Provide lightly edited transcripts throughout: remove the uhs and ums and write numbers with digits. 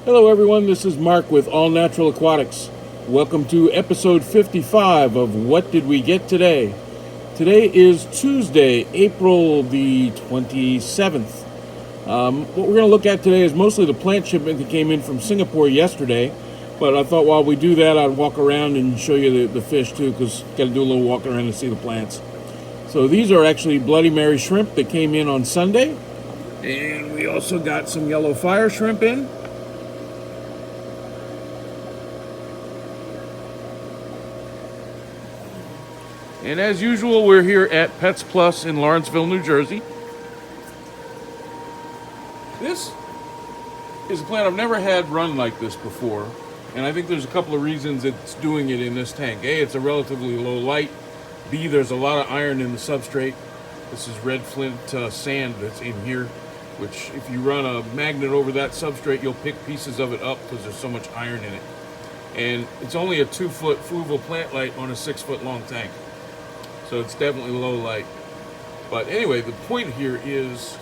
Hello, everyone. This is Mark with All Natural Aquatics. Welcome to episode 55 of What Did We Get Today? Today is Tuesday, April the 27th. What we're going to look at today is mostly the plant shipment that came in from Singapore yesterday. But I thought while we do that, I'd walk around and show you the fish too, because got to do a little walk around to see the plants. So these are actually Bloody Mary shrimp that came in on Sunday. And we also got some yellow fire shrimp in. And as usual, we're here at Pets Plus in Lawrenceville, New Jersey. This is a plant I've never had run like this before. And I think there's a couple of reasons it's doing it in this tank. A, it's a relatively low light. B, there's a lot of iron in the substrate. This is red flint sand that's in here, which if you run a magnet over that substrate, you'll pick pieces of it up because there's so much iron in it. And it's only a 2-foot fluval plant light on a 6-foot long tank. So it's definitely low light. But anyway, the point here is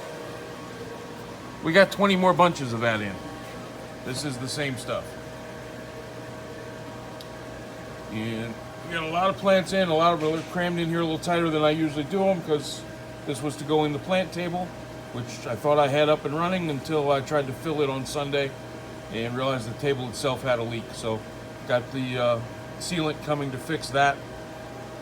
we got 20 more bunches of that in. This is the same stuff. And we got a lot of plants in, a lot of them are crammed in here a little tighter than I usually do them because this was to go in the plant table, which I thought I had up and running until I tried to fill it on Sunday and realized the table itself had a leak. So got the sealant coming to fix that.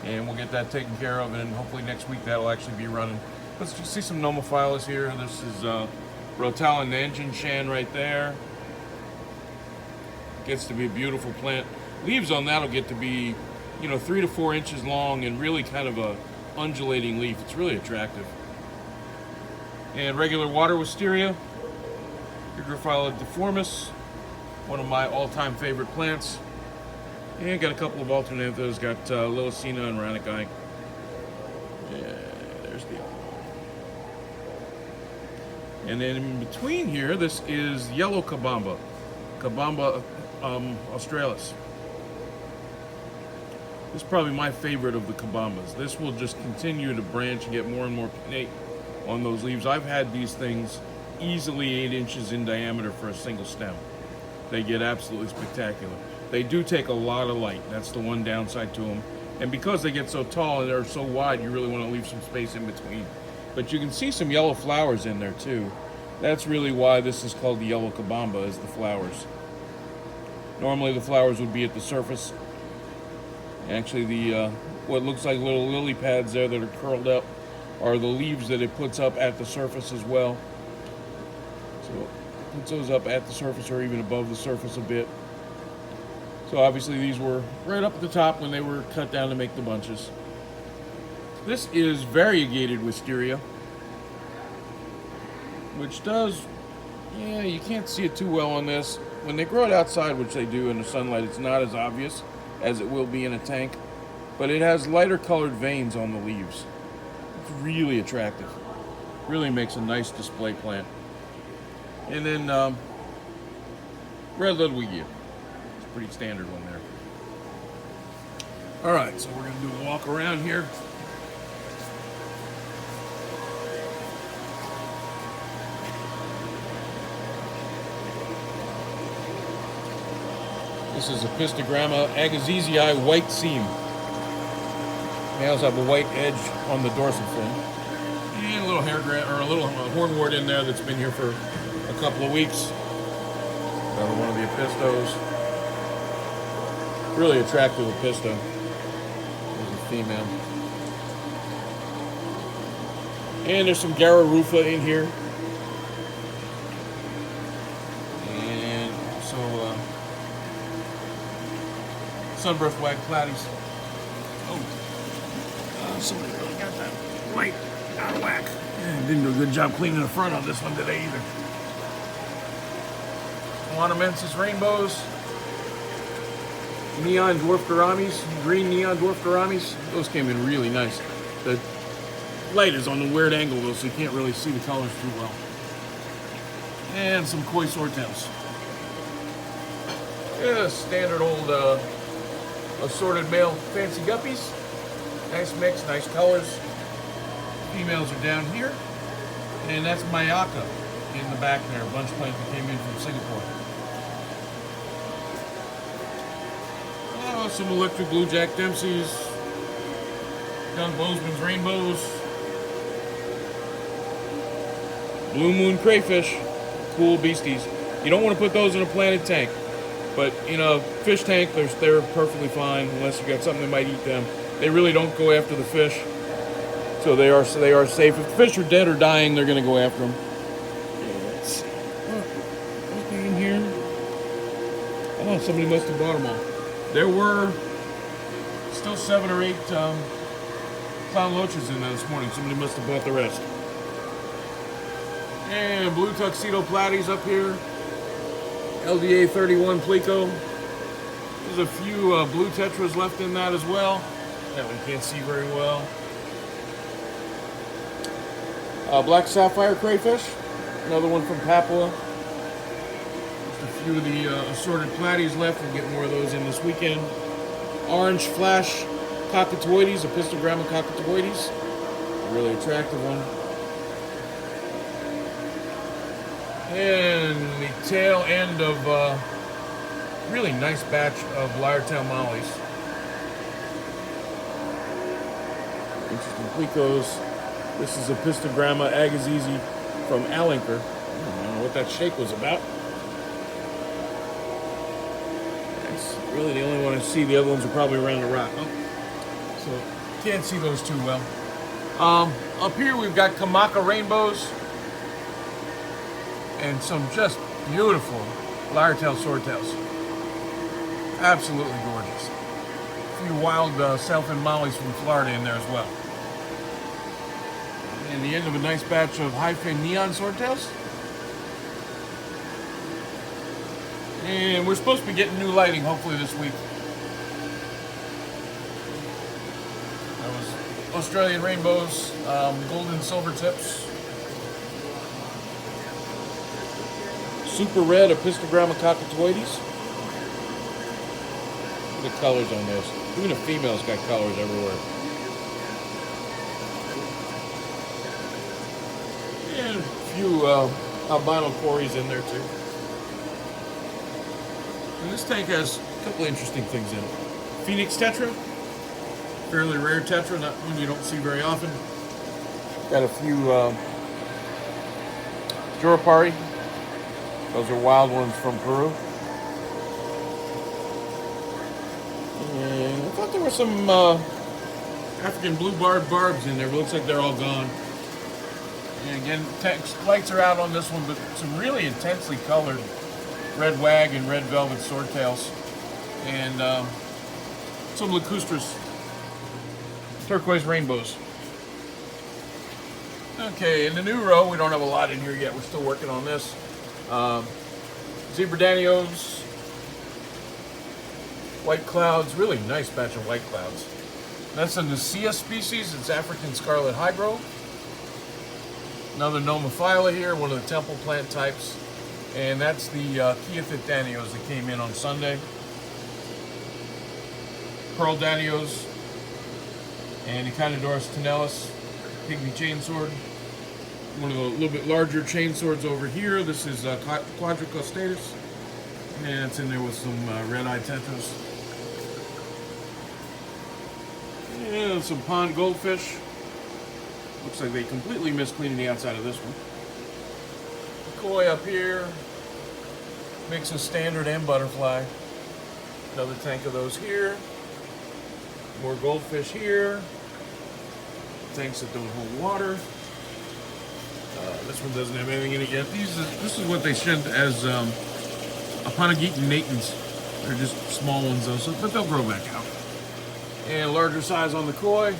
And we'll get that taken care of, and hopefully next week that'll actually be running. Let's just see some Nomophilus here. This is Rotala Nanjinshan right there. Gets to be a beautiful plant. Leaves on that'll get to be, 3 to 4 inches long and really kind of a undulating leaf. It's really attractive. And regular water wisteria, Hygrophila deformis, one of my all-time favorite plants. And got a couple of alternanthus, got Lilacina and Ranaki. Yeah, there's the other one. And then in between here, this is yellow Kabamba. Kabamba australis. This is probably my favorite of the Kabambas. This will just continue to branch and get more and more pinnate on those leaves. I've had these things easily 8 inches in diameter for a single stem. They get absolutely spectacular. They do take a lot of light. That's the one downside to them. And because they get so tall and they're so wide, you really want to leave some space in between. But you can see some yellow flowers in there too. That's really why this is called the yellow Kabamba, is the flowers. Normally the flowers would be at the surface. Actually, the what looks like little lily pads there that are curled up are the leaves that it puts up at the surface as well. So it puts those up at the surface or even above the surface a bit. So obviously these were right up at the top when they were cut down to make the bunches. This is variegated wisteria, which does, you can't see it too well on this. When they grow it outside, which they do in the sunlight, it's not as obvious as it will be in a tank, but it has lighter colored veins on the leaves. It's really attractive. Really makes a nice display plant. And then red Ludwigia. Pretty standard one there. All right, so we're going to do a walk around here. This is a Pistogramma agassizii white seam. Males have a white edge on the dorsal fin. And a little a little hornwort in there that's been here for a couple of weeks. Another one of the Epistos. Really attractive Episto. There's a female. And there's some Gararufa in here. And also Sunburst Wag Platies. Somebody really got that right out of whack. And didn't do a good job cleaning the front on this one today either. Wanamensis rainbows. Neon dwarf gouramis, green neon dwarf gouramis. Those came in really nice. The light is on a weird angle though, so you can't really see the colors too well. And some koi swordtails. Yeah, standard old assorted male fancy guppies. Nice mix, nice colors. Females are down here. And that's Mayaka in the back there, a bunch plant that came in from Singapore. Some electric blue Jack Dempsey's, Doug Bozeman's rainbows, blue moon crayfish, cool beasties. You don't want to put those in a planted tank, but in a fish tank, they're perfectly fine unless you got something that might eat them. They really don't go after the fish, so they are safe. If the fish are dead or dying, they're going to go after them. Let's see. Anything in here? Oh, somebody must have bought them all. There were still 7 or 8 clown loaches in there this morning. Somebody must have bought the rest. And blue tuxedo platies up here. LDA 31 Plico. There's a few blue tetras left in that as well. That one can't see very well. Black sapphire crayfish. Another one from Papua. Just a few of the assorted platies left. We'll get more of those in this weekend. Orange flash cockatoides, Epistogramma cockatoides. A really attractive one. And the tail end of really nice batch of lyre-tail mollies. Interesting plecos. This is Epistogramma agassizi from Alinker. I don't know what that shake was about. That's really the only one I see. The other ones are probably around the rock. Oh. So can't see those too well. Up here we've got Kamaka rainbows and some just beautiful lyre-tail swordtails. Absolutely gorgeous. A few wild sailfin mollies from Florida in there as well. And the end of a nice batch of high-fin neon swordtails. And we're supposed to be getting new lighting hopefully this week. That was Australian rainbows, golden silver tips. Super red Epistogramma cockatoides. Look at the colors on this. Even a female's got colors everywhere. And a few albino quarries in there too. And this tank has a couple interesting things in it. Phoenix tetra, fairly rare tetra, not one you don't see very often. Got a few Jurapari. Those are wild ones from Peru. And I thought there were some African blue barb barbs in there, but looks like they're all gone. And again, lights are out on this one, but some really intensely colored red wag and red velvet swordtails. And some lacustras, turquoise rainbows. Okay, in the new row, we don't have a lot in here yet. We're still working on this. Zebra Danios, white clouds, really nice batch of white clouds. That's a Nicaea species, it's African scarlet hybro. Another Nomophylla here, one of the temple plant types. And that's the Keothit Danios that came in on Sunday. Pearl Danios and Echinodoros tenalis, pygmy chainsword. One of the little bit larger chainswords over here. This is Quadricostatus, and it's in there with some red-eye tetras. And some pond goldfish. Looks like they completely missed cleaning the outside of this one. Koi up here. Mix of standard and butterfly. Another tank of those here. More goldfish here. Tanks that don't hold water. This one doesn't have anything in it yet. This is what they sent as Apanagitan natans. They're just small ones though, but they'll grow back out. And larger size on the koi.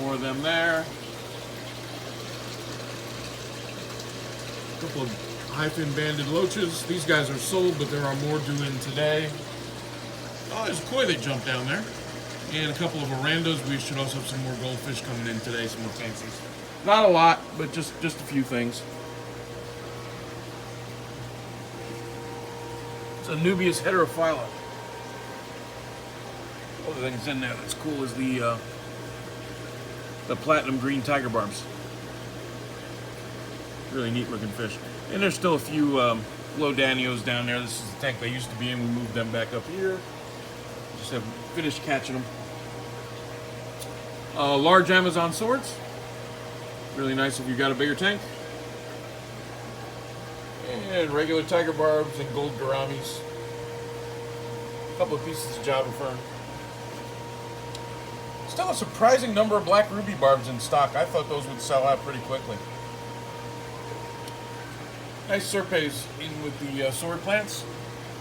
More of them there. A couple of high-fin banded loaches. These guys are sold, but there are more due in today. Oh, there's a koi that jumped down there. And a couple of orandos. We should also have some more goldfish coming in today, some more fancies. Not a lot, but just a few things. It's a Nubius heterophylla. Other things in there that's cool is the platinum green tiger barbs. Really neat looking fish. And there's still a few low Danios down there. This is the tank they used to be in. We moved them back up here. haven't finished catching them. Large Amazon swords. Really nice if you got a bigger tank. And regular tiger barbs and gold gouramis. A couple of pieces of Java fern. Still a surprising number of black ruby barbs in stock. I thought those would sell out pretty quickly. Nice serpes in with the sword plants.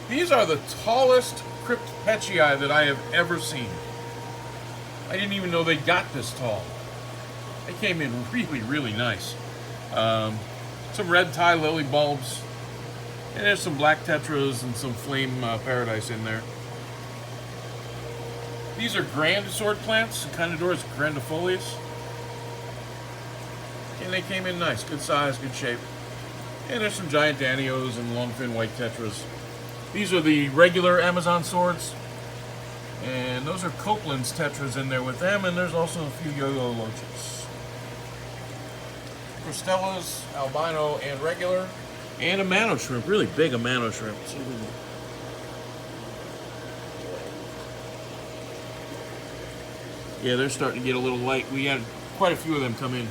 These are the tallest crypt petchii that I have ever seen. I didn't even know they got this tall. They came in really, really nice. Some red tie lily bulbs. And there's some black tetras and some flame paradise in there. These are grand sword plants, Echinodoros grandifolius. And they came in nice, good size, good shape. And there's some giant danios and longfin white tetras. These are the regular Amazon swords. And those are Copeland's tetras in there with them, and there's also a few yo-yo loaches. Cristellas, albino, and regular. And a mano shrimp, really big mano shrimp. Yeah, they're starting to get a little light. We had quite a few of them come in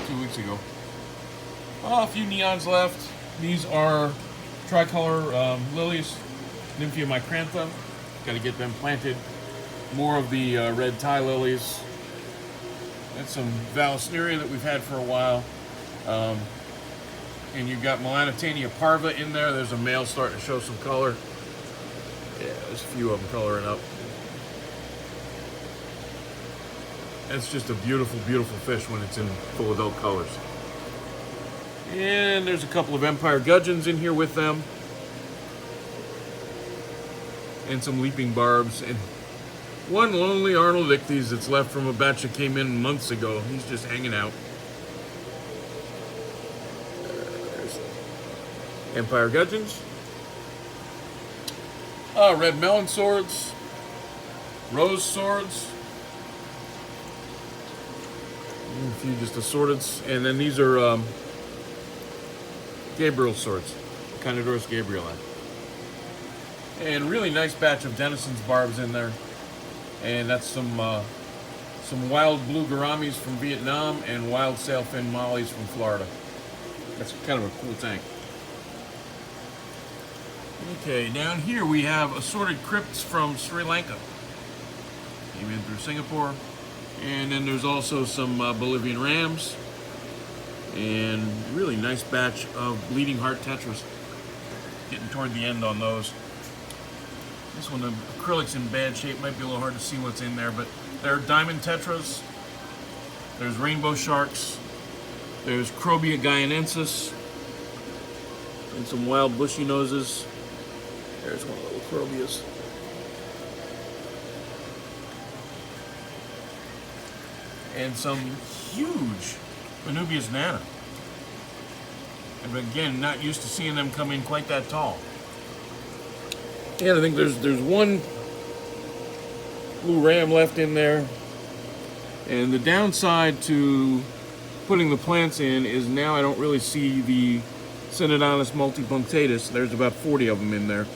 2 weeks ago. A few neons left. These are tricolor lilies, Nymphia micrantha. Got to get them planted. More of the red tie lilies. And some Vallisneria that we've had for a while. And you've got Melanitania parva in there. There's a male starting to show some color. Yeah, there's a few of them coloring up. It's just a beautiful, beautiful fish when it's in full adult colors. And there's a couple of Empire gudgeons in here with them. And some leaping barbs. And one lonely Arnold Ichthys that's left from a batch that came in months ago. He's just hanging out. There's Empire gudgeons. Red melon swords. Rose swords. And a few just assorted. And then these are Gabriel swords. Echinodoros gabrieli. And really nice batch of Denison's barbs in there. And that's some wild blue gouramis from Vietnam and wild sailfin mollies from Florida. That's kind of a cool tank. Okay, down here we have assorted crypts from Sri Lanka. Came in through Singapore. And then there's also some Bolivian rams. And really nice batch of bleeding heart tetras. Getting toward the end on those. This one, the acrylic's in bad shape. Might be a little hard to see what's in there, but there are diamond tetras. There's rainbow sharks. There's Crobia guyanensis. And some wild bushy noses. There's one of the little Crobias. And some huge Anubias nana. And again, not used to seeing them come in quite that tall. And I think there's one blue ram left in there. And the downside to putting the plants in is now I don't really see the Synodontis multipunctatus. There's about 40 of them in there.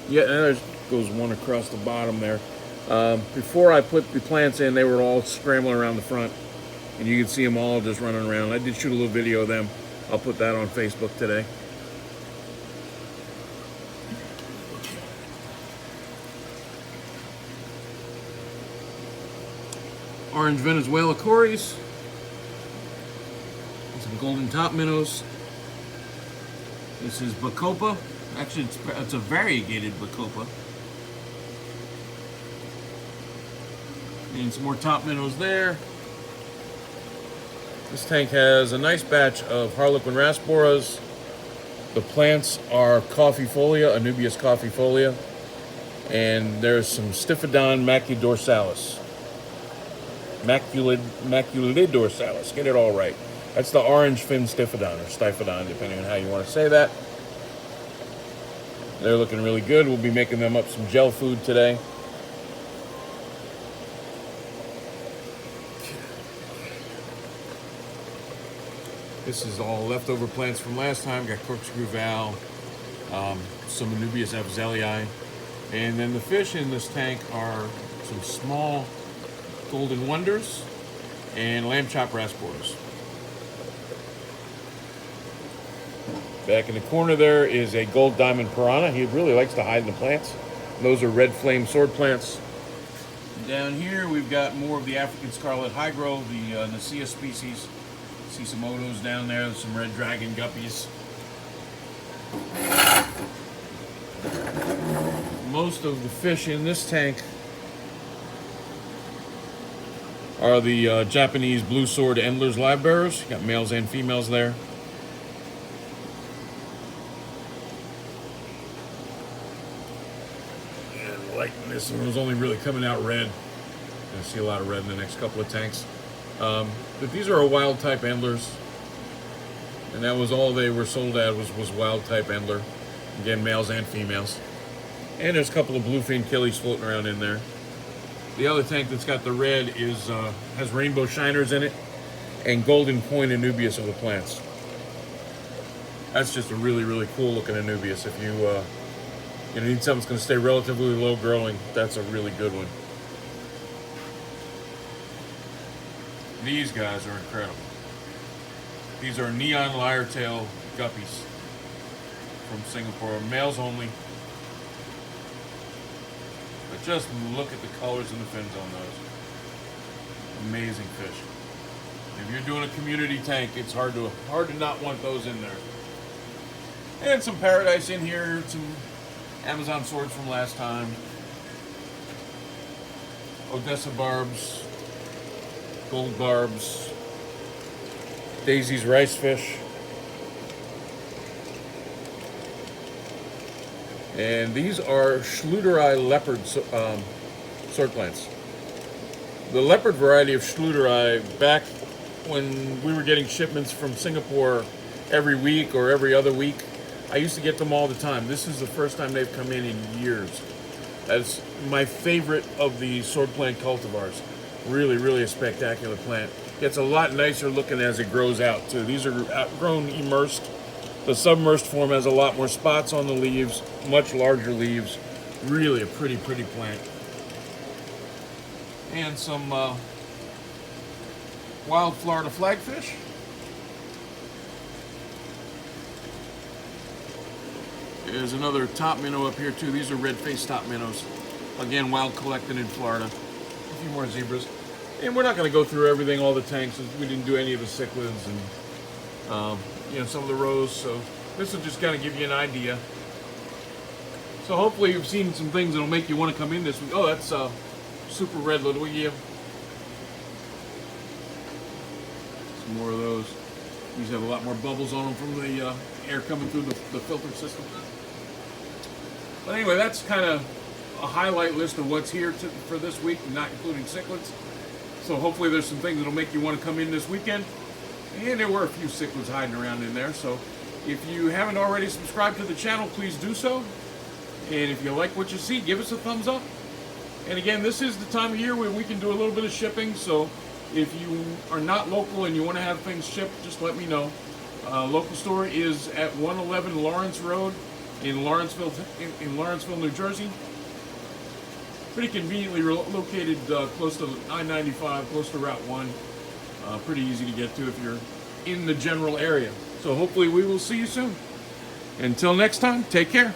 Yeah, and there goes one across the bottom there. Before I put the plants in, they were all scrambling around the front. And you can see them all just running around. I did shoot a little video of them. I'll put that on Facebook today. Orange Venezuela cories. And some golden top minnows. This is Bacopa. Actually, it's a variegated Bacopa. And some more top minnows there. This tank has a nice batch of Harlequin rasporas. The plants are Coffeefolia, Anubias coffeefolia. And there's some Stiphodon maculidorsalis. Maculidorsalis, get it all right. That's the orange fin Stiphodon, or Stiphodon, depending on how you want to say that. They're looking really good. We'll be making them up some gel food today. This is all leftover plants from last time. Got corkscrew val, some Anubias afzelii, And then the fish in this tank are some small golden wonders and lamb chop rasboras. Back in the corner there is a gold diamond piranha. He really likes to hide in the plants. Those are red flame sword plants. Down here we've got more of the African scarlet hygro, the Nicaea species. See some odos down there, some red dragon guppies. Most of the fish in this tank are the Japanese blue sword endlers live bearers. Got males and females there. And lighting this one was only really coming out red. Gonna see a lot of red in the next couple of tanks. But these are a wild type endlers. And that was all they were sold at was wild type endler. Again, males and females. And there's a couple of bluefin killies floating around in there. The other tank that's got the red is has rainbow shiners in it, and golden point Anubias are the plants. That's just a really, really cool looking Anubias. If you need something that's going to stay relatively low growing, that's a really good one. These guys are incredible. These are neon lyre-tail guppies from Singapore, males only. But just look at the colors and the fins on those. Amazing fish. If you're doing a community tank, it's hard to not want those in there. And some paradise in here, some Amazon swords from last time. Odessa barbs, gold barbs, Daisy's rice fish. And these are Schluderi leopard sword plants. The leopard variety of Schluderi, back when we were getting shipments from Singapore every week or every other week, I used to get them all the time. This is the first time they've come in years. That's my favorite of the sword plant cultivars. Really, really a spectacular plant. Gets a lot nicer looking as it grows out too. These are outgrown immersed. The submersed form has a lot more spots on the leaves, much larger leaves. Really a pretty, pretty plant. And some wild Florida flagfish. There's another top minnow up here too. These are red-faced top minnows. Again, wild collected in Florida. A few more zebras. And we're not going to go through everything, all the tanks. We didn't do any of the cichlids and some of the rows. So this will just kind of give you an idea. So hopefully you've seen some things that'll make you want to come in this week. Oh, that's super red Ludwigia. Some more of those. These have a lot more bubbles on them from the air coming through the filter system. But anyway, that's kind of a highlight list of what's here for this week, not including cichlids. So hopefully there's some things that'll make you want to come in this weekend. And there were a few cichlids hiding around in there. So if you haven't already subscribed to the channel, please do so. And if you like what you see, give us a thumbs up. And again, this is the time of year where we can do a little bit of shipping. So if you are not local and you want to have things shipped, just let me know. Local store is at 111 Lawrence Road in Lawrenceville, New Jersey. Pretty conveniently located close to I-95, close to Route 1. Pretty easy to get to if you're in the general area. So hopefully we will see you soon. Until next time, take care.